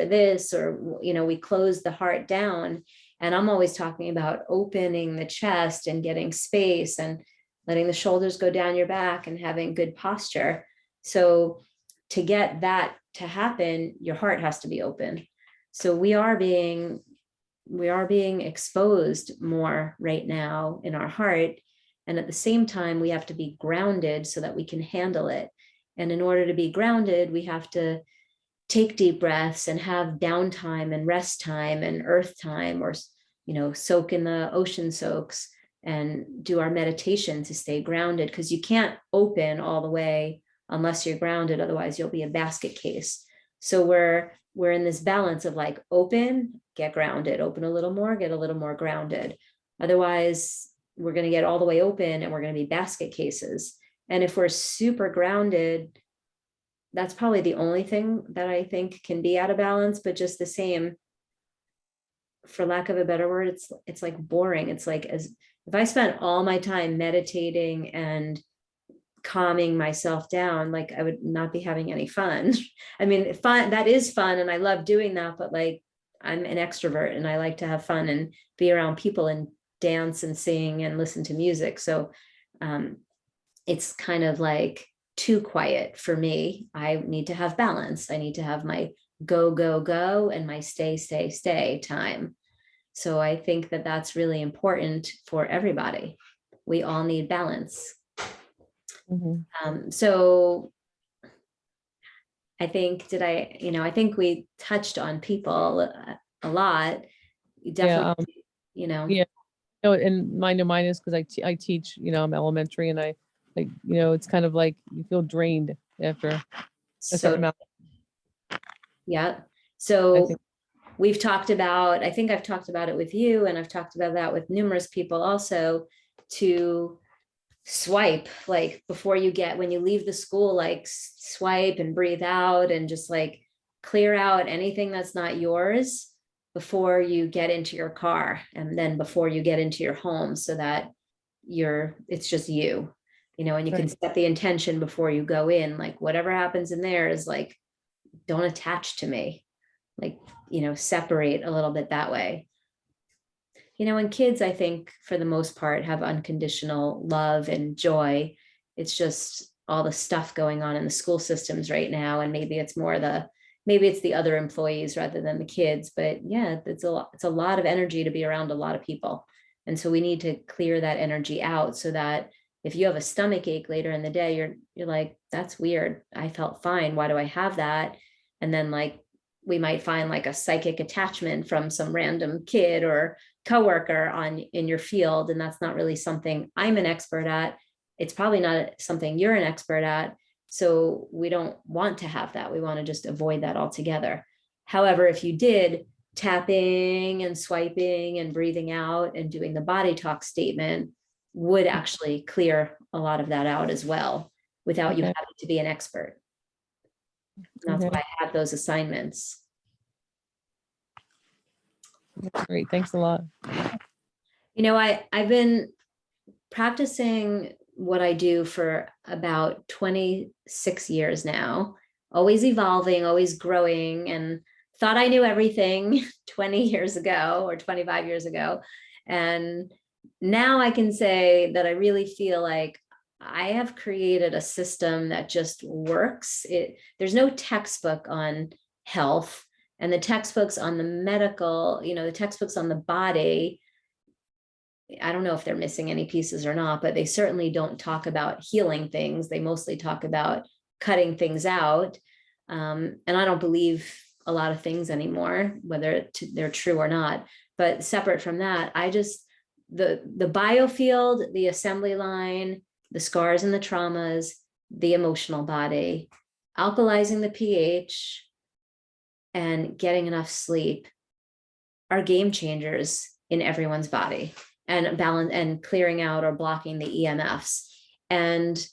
or, we close the heart down. And I'm always talking about opening the chest and getting space and letting the shoulders go down your back and having good posture. So to get that to happen, your heart has to be open. So we are being exposed more right now in our heart. And at the same time, we have to be grounded so that we can handle it. And in order to be grounded, we have to take deep breaths and have downtime and rest time and earth time, or, soak in the ocean soaks and do our meditation to stay grounded, because you can't open all the way unless you're grounded. Otherwise, you'll be a basket case. So we're in this balance of like open, get grounded, open a little more, get a little more grounded. Otherwise, we're going to get all the way open and we're going to be basket cases. And if we're super grounded, that's probably the only thing that I think can be out of balance, but just the same, for lack of a better word, it's like boring. It's like, as if I spent all my time meditating and calming myself down, like I would not be having any fun. I mean, fun, that is fun. And I love doing that, but like, I'm an extrovert and I like to have fun and be around people and dance and sing and listen to music. So it's kind of like too quiet for me. I need to have balance. I need to have my go, go, go and my stay, stay, stay time. So I think that that's really important for everybody. We all need balance. So I think, I think we touched on people a lot. You definitely, Yeah. No, and mine is because I teach, I'm elementary, and I it's kind of like you feel drained after a certain so, amount. yeah. I So think. we've talked about, I think I've talked about it with you, and I've talked about that with numerous people also, to swipe, like before when you leave the school, like swipe and breathe out and just like clear out anything that's not yours before you get into your car, and then before you get into your home, so that it's just you, and you can set the intention before you go in, like whatever happens in there is like, don't attach to me, like, separate a little bit that way. And kids, I think for the most part have unconditional love and joy. It's just all the stuff going on in the school systems right now. And maybe it's the other employees rather than the kids, but yeah, it's a lot of energy to be around a lot of people. And so we need to clear that energy out, so that if you have a stomach ache later in the day, you're like, that's weird. I felt fine. Why do I have that? And then like, we might find like a psychic attachment from some random kid or coworker in your field. And that's not really something I'm an expert at. It's probably not something you're an expert at. So we don't want to have that. We want to just avoid that altogether. However, if you did tapping and swiping and breathing out and doing the body talk statement, would actually clear a lot of that out as well, without you having to be an expert. And that's why I have those assignments. Great. Thanks a lot. I've been practicing what I do for about 26 years now, always evolving, always growing, and thought I knew everything 20 years ago or 25 years ago. And now I can say that I really feel like I have created a system that just works. There's no textbook on health, and the textbooks on the medical, the textbooks on the body, I don't know if they're missing any pieces or not, but they certainly don't talk about healing things. They mostly talk about cutting things out. And I don't believe a lot of things anymore, whether they're true or not. But separate from that, the biofield, the assembly line, the scars and the traumas, the emotional body, alkalizing the pH, and getting enough sleep are game changers in everyone's body, and balance and clearing out or blocking the EMFs. And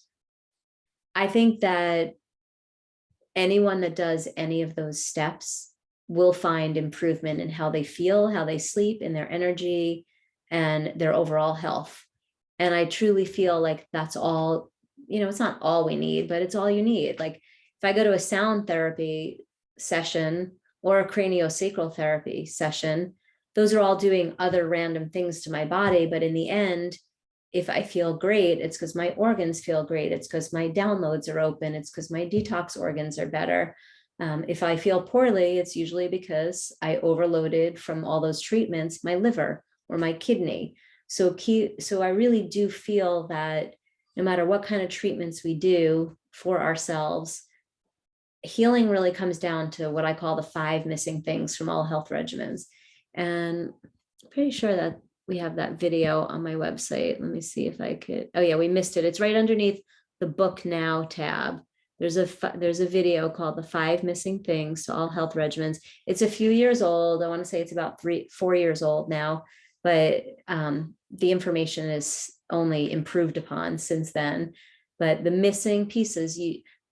I think that anyone that does any of those steps will find improvement in how they feel, how they sleep, in their energy, and their overall health. And I truly feel like that's all, it's not all we need, but it's all you need. Like if I go to a sound therapy session or a craniosacral therapy session, those are all doing other random things to my body. But in the end, if I feel great, it's because my organs feel great. It's because my downloads are open. It's because my detox organs are better. If I feel poorly, it's usually because I overloaded from all those treatments, my liver or my kidney. So I really do feel that no matter what kind of treatments we do for ourselves, healing really comes down to what I call the 5 missing things from all health regimens. And I'm pretty sure that we have that video on my website. Let me see if I could. Oh yeah, we missed it. It's right underneath the Book Now tab. There's a video called The 5 Missing Things to All Health Regimens. It's a few years old. I want to say it's about 4 years old now, but the information is only improved upon since then. But the missing pieces,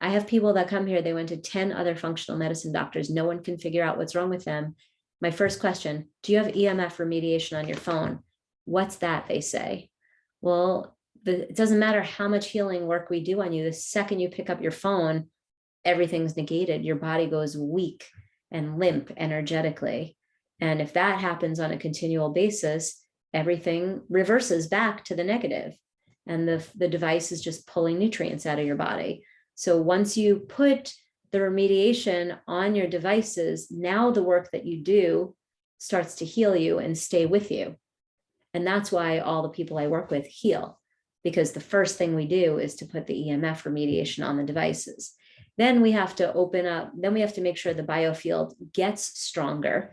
I have people that come here, they went to 10 other functional medicine doctors. No one can figure out what's wrong with them. My first question, do you have EMF remediation on your phone? What's that, they say? Well, it doesn't matter how much healing work we do on you. The second you pick up your phone, everything's negated. Your body goes weak and limp energetically. And if that happens on a continual basis, everything reverses back to the negative. And the device is just pulling nutrients out of your body. So once you put the remediation on your devices, now the work that you do starts to heal you and stay with you. And that's why all the people I work with heal, because the first thing we do is to put the EMF remediation on the devices. Then we have to open up, then we have to make sure the biofield gets stronger,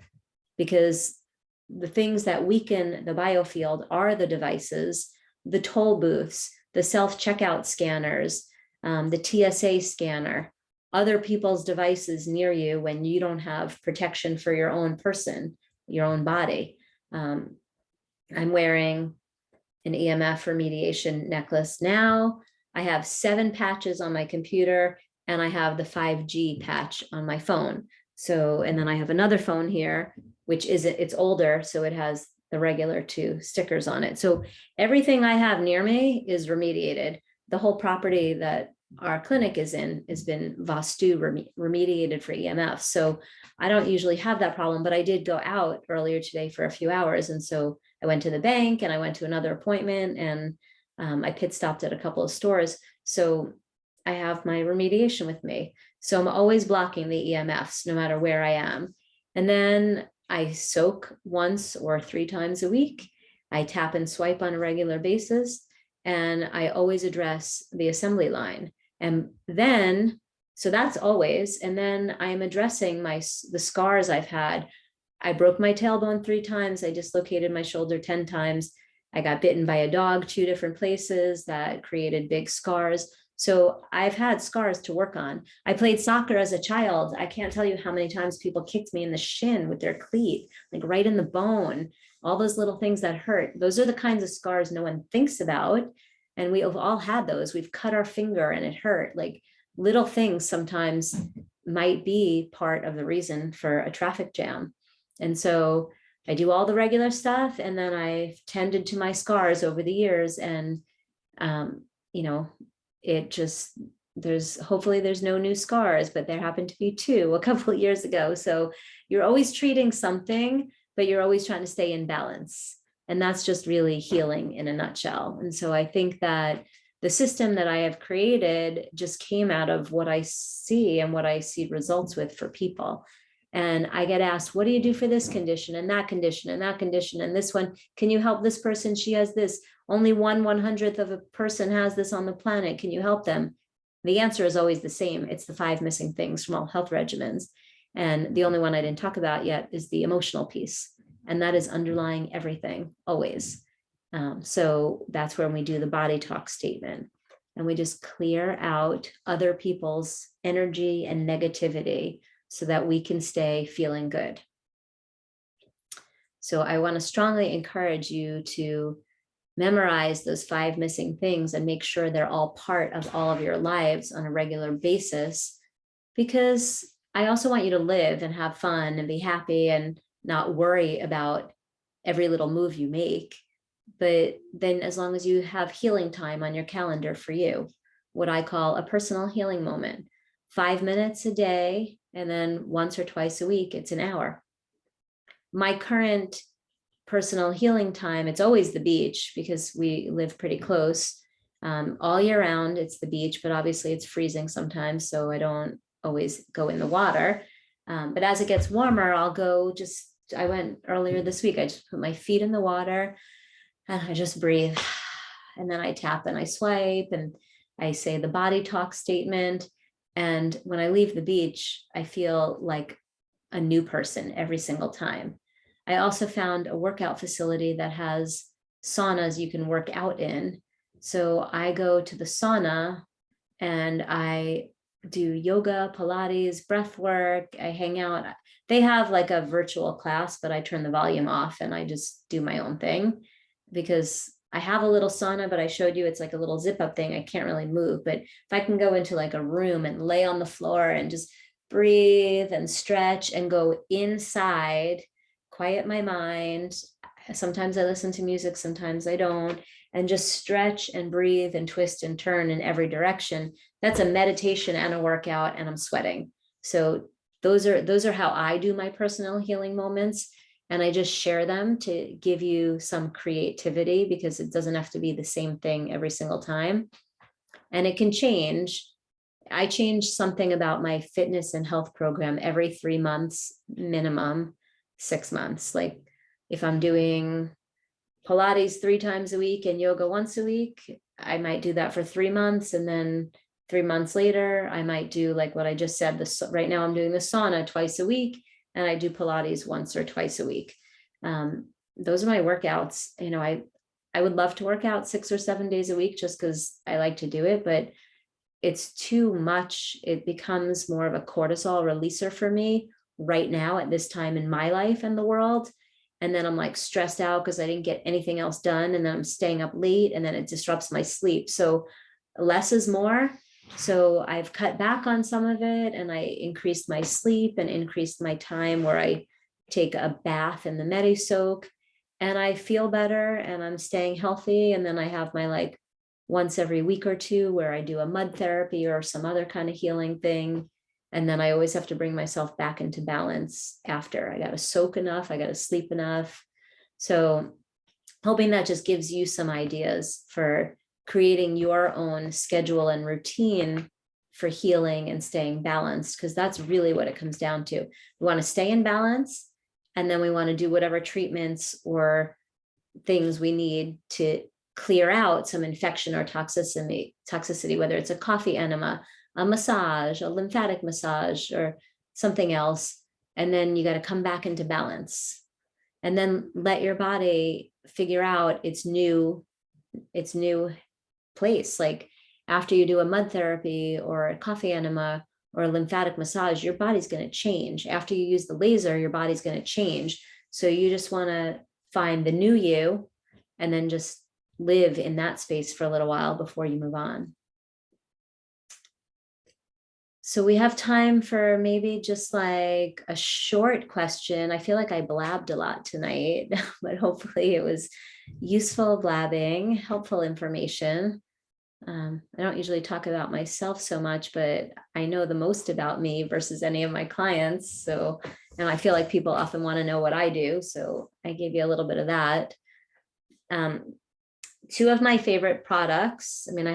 because the things that weaken the biofield are the devices, the toll booths, the self-checkout scanners, the TSA scanner, other people's devices near you when you don't have protection for your own person, your own body. I'm wearing an EMF remediation necklace now. I have 7 patches on my computer, and I have the 5G patch on my phone. So, and then I have another phone here, which it's older, so it has the regular 2 stickers on it. So everything I have near me is remediated. The whole property that our clinic is in has been Vastu remediated for EMF. So I don't usually have that problem, but I did go out earlier today for a few hours. And so I went to the bank and I went to another appointment, and I pit stopped at a couple of stores. So I have my remediation with me. So I'm always blocking the EMFs no matter where I am. And then I soak once or 3 times a week. I tap and swipe on a regular basis, and I always address the assembly line. And then, so that's always, and then I'm addressing the scars I've had. I broke my tailbone 3 times. I dislocated my shoulder 10 times. I got bitten by a dog 2 different places that created big scars. So I've had scars to work on. I played soccer as a child. I can't tell you how many times people kicked me in the shin with their cleat, like right in the bone, all those little things that hurt. Those are the kinds of scars no one thinks about. And we have all had those. We've cut our finger and it hurt. Like little things sometimes might be part of the reason for a traffic jam. And so I do all the regular stuff, and then I've tended to my scars over the years. And, it just, hopefully there's no new scars, but there happened to be 2 a couple of years ago. So you're always treating something, but you're always trying to stay in balance. And that's just really healing in a nutshell. And so I think that the system that I have created just came out of what I see and what I see results with for people. And I get asked, what do you do for this condition and that condition and that condition and this one? Can you help this person? She has this. Only 1/100th of a person has this on the planet. Can you help them? The answer is always the same. It's the 5 missing things from all health regimens. And the only one I didn't talk about yet is the emotional piece. And that is underlying everything, always. So that's when we do the body talk statement. And we just clear out other people's energy and negativity so that we can stay feeling good. So I want to strongly encourage you to memorize those 5 missing things and make sure they're all part of all of your lives on a regular basis, because I also want you to live and have fun and be happy and not worry about every little move you make. But then as long as you have healing time on your calendar for you, what I call a personal healing moment, 5 minutes a day, and then once or twice a week, it's an hour. My current personal healing time, it's always the beach because we live pretty close. All year round, it's the beach, but obviously it's freezing sometimes, so I don't always go in the water. But as it gets warmer, I'll go I went earlier this week, I just put my feet in the water and I just breathe. And then I tap and I swipe and I say the body talk statement. And when I leave the beach, I feel like a new person every single time. I also found a workout facility that has saunas you can work out in. So I go to the sauna and I do yoga, Pilates, breath work. I hang out. They have like a virtual class, but I turn the volume off and I just do my own thing. because I have a little sauna, but I showed you it's like a little zip up thing. I can't really move, but if I can go into like a room and lay on the floor and just breathe and stretch and go inside, quiet my mind. Sometimes I listen to music, sometimes I don't, and just stretch and breathe and twist and turn in every direction. That's a meditation and a workout, and I'm sweating. So those are how I do my personal healing moments. And I just share them to give you some creativity, because it doesn't have to be the same thing every single time. And it can change. I change something about my fitness and health program every 3 months, minimum 6 months. Like if I'm doing Pilates 3 times a week and yoga once a week, I might do that for 3 months. And then 3 months later, I might do like what I just said. Right now I'm doing the sauna twice a week, and I do Pilates once or twice a week. Those are my workouts. You know, I would love to work out 6 or 7 days a week just because I like to do it, but it's too much. It becomes more of a cortisol releaser for me right now at this time in my life and the world. And then I'm like stressed out because I didn't get anything else done. And then I'm staying up late, and then it disrupts my sleep. So less is more. So I've cut back on some of it, and I increased my sleep and increased my time where I take a bath in the Medi soak, and I feel better and I'm staying healthy. And then I have my like once every week or two where I do a mud therapy or some other kind of healing thing. And then I always have to bring myself back into balance after. I got to soak enough, I got to sleep enough. So hoping that just gives you some ideas for creating your own schedule and routine for healing and staying balanced, because that's really what it comes down to. We want to stay in balance, and then we want to do whatever treatments or things we need to clear out some infection or toxicity, whether it's a coffee enema, a massage, a lymphatic massage, or something else. And then you got to come back into balance, and then let your body figure out its new place. Like after you do a mud therapy or a coffee enema or a lymphatic massage, your body's going to change. After you use the laser, your body's going to change. So you just want to find the new you, and then just live in that space for a little while before you move on. So we have time for maybe just like a short question. I feel like I blabbed a lot tonight, but hopefully it was useful blabbing, helpful information. I don't usually talk about myself so much, but I know the most about me versus any of my clients. So, and I feel like people often want to know what I do. So I gave you a little bit of that. Two of my favorite products. I mean,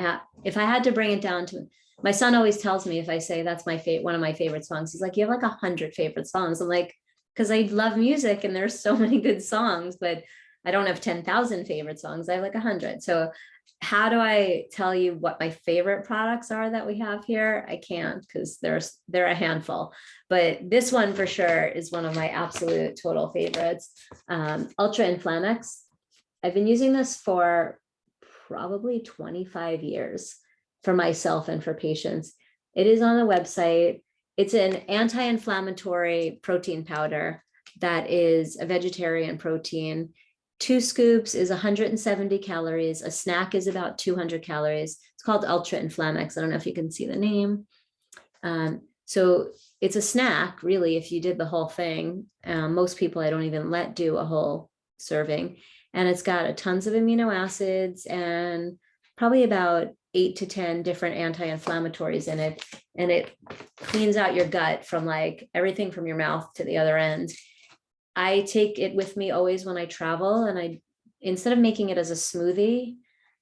if I had to bring it down to, my son always tells me, if I say that's my favorite, one of my favorite songs, he's like, you have like 100 favorite songs. I'm like, because I love music and there's so many good songs, but I don't have 10,000 favorite songs. I have like 100. So how do I tell you what my favorite products are that we have here? I can't, because they're a handful, but this one for sure is one of my absolute total favorites. Ultra Inflamex. I've been using this for probably 25 years for myself and for patients. It is on the website. It's an anti-inflammatory protein powder that is a vegetarian protein. 2 scoops is 170 calories. A snack is about 200 calories. It's called Ultra Inflamex. I don't know if you can see the name. So it's a snack, really, if you did the whole thing. Most people I don't even let do a whole serving. And it's got tons of amino acids and probably about 8 to 10 different anti-inflammatories in it. And it cleans out your gut from like everything from your mouth to the other end. I take it with me always when I travel, and instead of making it as a smoothie,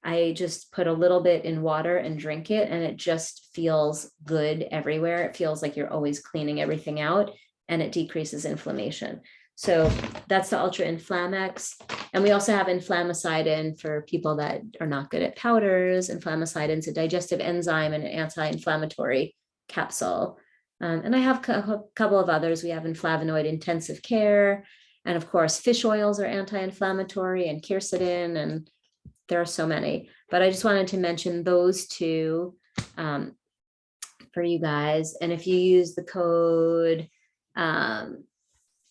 I just put a little bit in water and drink it, and it just feels good everywhere. It feels like you're always cleaning everything out, and it decreases inflammation. So that's the Ultra Inflamex. And we also have Inflammacidin for people that are not good at powders. Inflammacidin is a digestive enzyme and an anti-inflammatory capsule. And I have a couple of others. We have Inflavanoid Intensive Care. And of course, fish oils are anti-inflammatory, and quercetin, and there are so many. But I just wanted to mention those two for you guys. And if you use the code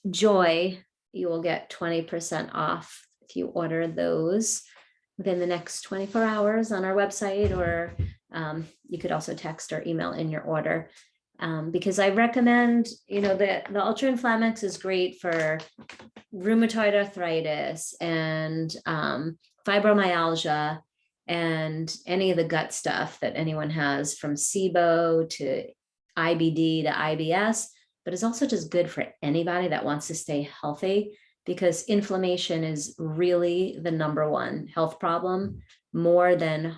JOY, you will get 20% off if you order those within the next 24 hours on our website, or you could also text or email in your order. Because I recommend, the Ultra Inflammex is great for rheumatoid arthritis and fibromyalgia and any of the gut stuff that anyone has, from SIBO to IBD to IBS, but it's also just good for anybody that wants to stay healthy, because inflammation is really the number one health problem, more than,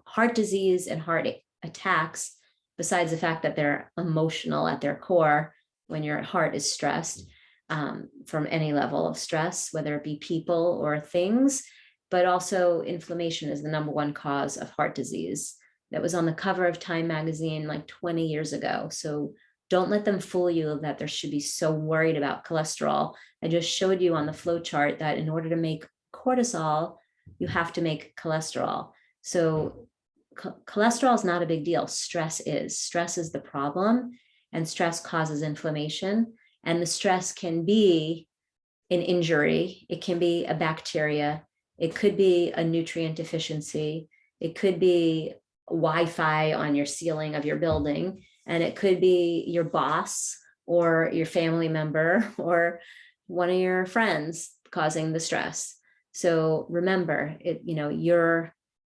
heart disease and heart attacks, besides the fact that they're emotional at their core when your heart is stressed from any level of stress, whether it be people or things. But also inflammation is the number one cause of heart disease. That was on the cover of Time magazine like 20 years ago. So don't let them fool you that there should be so worried about cholesterol. I just showed you on the flow chart that in order to make cortisol, you have to make cholesterol. So cholesterol is not a big deal. Stress is. Stress is the problem, and stress causes inflammation. And the stress can be an injury. It can be a bacteria. It could be a nutrient deficiency. It could be Wi-Fi on your ceiling of your building. And it could be your boss or your family member or one of your friends causing the stress. So remember,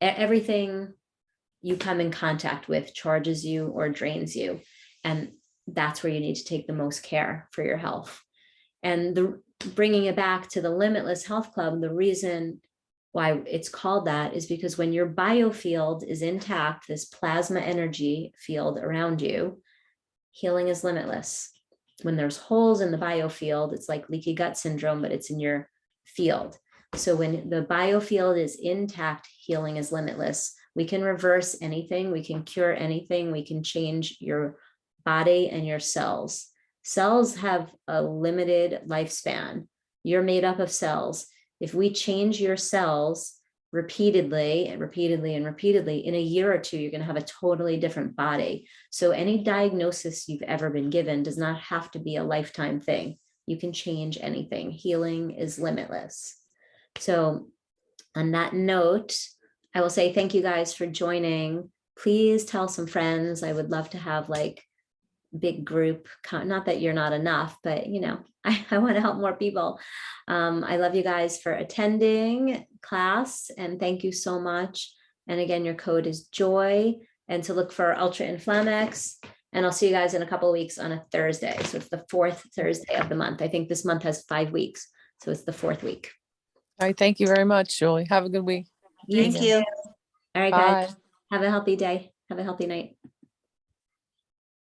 everything you come in contact with charges you or drains you. And that's where you need to take the most care for your health. And bringing it back to the Limitless Health Club, the reason why it's called that is because when your biofield is intact, this plasma energy field around you, healing is limitless. When there's holes in the biofield, it's like leaky gut syndrome, but it's in your field. So when the biofield is intact, healing is limitless. We can reverse anything. We can cure anything. We can change your body and your cells. Cells have a limited lifespan. You're made up of cells. If we change your cells repeatedly and repeatedly and repeatedly, in a year or two, you're going to have a totally different body. So any diagnosis you've ever been given does not have to be a lifetime thing. You can change anything. Healing is limitless. So on that note, I will say thank you guys for joining. Please tell some friends. I would love to have like big group, not that you're not enough, but I want to help more people. I love you guys for attending class, and thank you so much. And again, your code is JOY, and to look for Ultra Inflammex. And I'll see you guys in a couple of weeks on a Thursday. So it's the 4th Thursday of the month. I think this month has 5 weeks. So it's the 4th week. All right. Thank you very much, Julie. Have a good week. Thank you. All right, guys. Bye. Have a healthy day. Have a healthy night.